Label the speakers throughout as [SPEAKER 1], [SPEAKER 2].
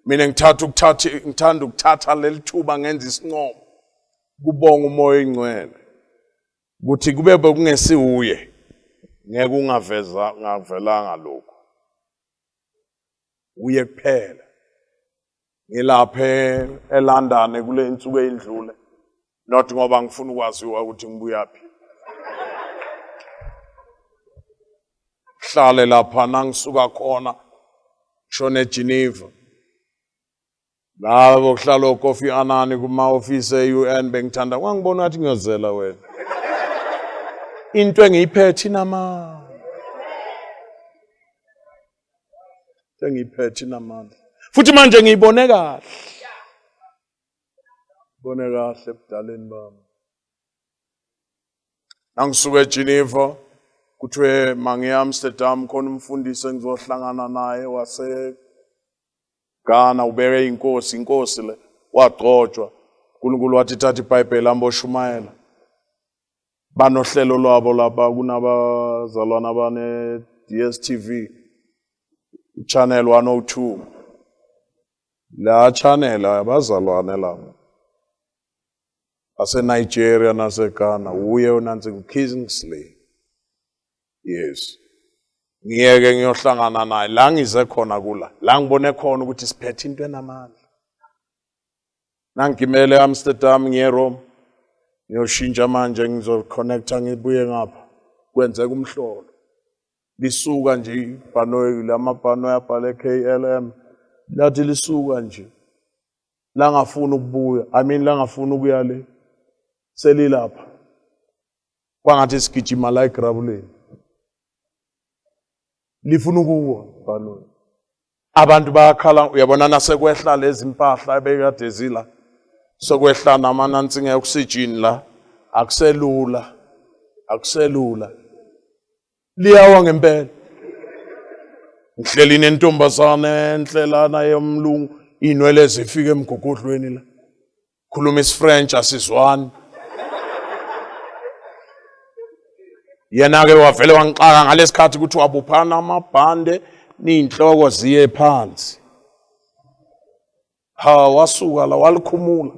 [SPEAKER 1] Mina ngithanda ukuthatha leli thuba ngenza isinqumo kubonga umoya oyingcwele ukuthi kube bekungesiuye ngeke ngavelanga lokho uye kuphela ngilaphe eLondon kule insuku ezindlule not ngoba ngifuna ukwaziwa ukuthi ngibuyaphi hlale lapha nangisuka khona shone eGeneva labo kuhlala uKofi Annan kuma office eUN bengithanda kwangibona ngathi ngiyozela wena into engiyiphethe inamandla engiyiphethe inamandla futhi manje ngiyibone kahle bone kahle ebudaleni bami angisuka eGeneva kuthiwe mangiya Amsterdam khona umfundisi engizohlangana naye wase Ghana ubeke inkosi le wagcotshwa uNkulunkulu wathi thatha iBhayibheli amboshumayela banohlelo lwabo lapha kunabazalwana bane DSTV channel 102 la channel abazalwane lapha ase Nigeria nase Ghana uye unansi kuKingsley yes ngiyeke ngiyohlangana naye la ngize khona kula la ngibone khona ukuthi siphethe into enamandla nangimele eAmsterdam ngiye eRome ngiyoshintsha manje ngizoconnecta ngibuye ngapha kwenzeka umhlolo lisuka nje ibhanoyi lamabhano yabhale KLM lathi lisuka nje la ngafuna ukubuya la ngafuna ukuya le selilapha kwangathi sigijima la eGrabuleni lifuna ukuwa bhanoyi abantu bayakhala uyabona nasekwehla lezi impahla ebekade zila sokwehla namanansi ngeoxygen la akuselula liyawa ngempela ngihleli nentombazana enhlelana yomlungu inwele zifike emgogodlweni la khuluma isiFrench asizwani yena ke wavele wangixaka ngalesikhathi ukuthi wabuphana amabhande ninhloko ziye phansi wasuka la walikhumula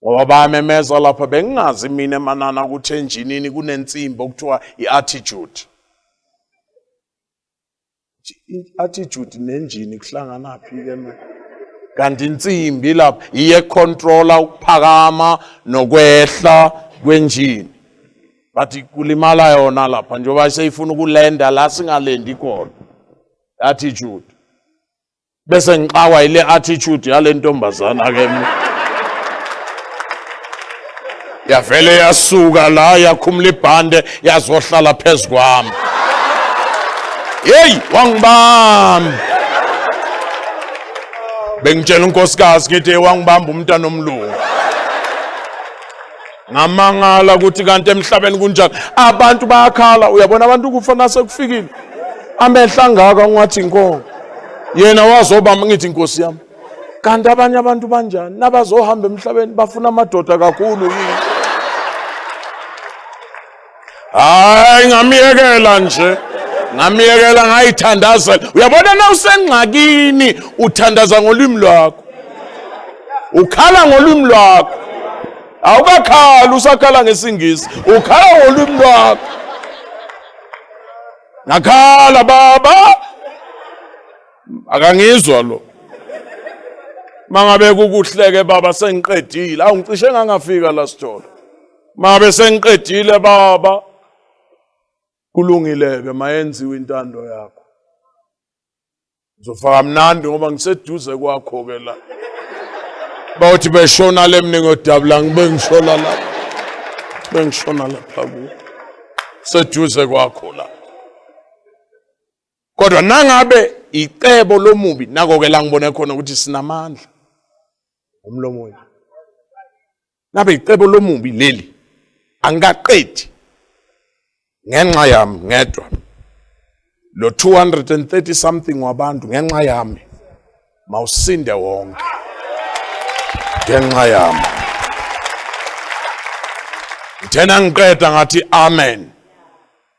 [SPEAKER 1] ngoba bamemeza lapha bengingazi mina emanana ukuthi enjinini kunensimbi okuthiwa iattitude attitude nenjini kuhlangana phi ke kanti insimbi lapha iye controller ukuphakama nokwehla kwenjini bathi kulimala yona lapha njengoba seyifuna ukulenda la singalendi khona attitude bese ngixawa ile attitude yale ntombazana ke yavele yasuka la yakhumula ibhande yazohlala phezukwami hey wangibamba bengitshela unkosikazi ngithi wangibamba umntana omlungu ngamangala ukuthi kanti emhlabeni kunjani abantu bayakhala uyabona abantu kufa nasekufikile amehla ngaka ngathi inkonzo yena wazoba ngithi inkosi yami kanti abanye abantu banjani nabazohamba emhlabeni bafuna amadoda kakhulu yini hayi ngamiyekela nje ngamiyekela ngayithandazela uyabona na usengxakini uthandaza ngolimi lwakho ukhala ngolimi lwakho awukakhala usakhala ngesingisi ukhala ngolimi lwakho nakhala baba akangizwa lo mangabe kukuhleke baba sengiqedile awungicishe ngangafika la sitolo mangabe sengiqedile baba kulungileke mayenziwe intando yakho ngizofaka mnandi ngoba ngiseduze kwakho ke la bawuthi beshona lemningi odabula ngibe ngishona la bengishona lapha ku seduze kwakho la kodwa nangabe icebo lomubi nako ke la ngibone khona ukuthi sinamandla umlomo wethu nabe icebo lomubi leli angaqedi ngenxa yami ngedwa lo 230 something wabantu ngenxa yami mawusinde wonke ngenxa yami thena ngiqeda ngathi amen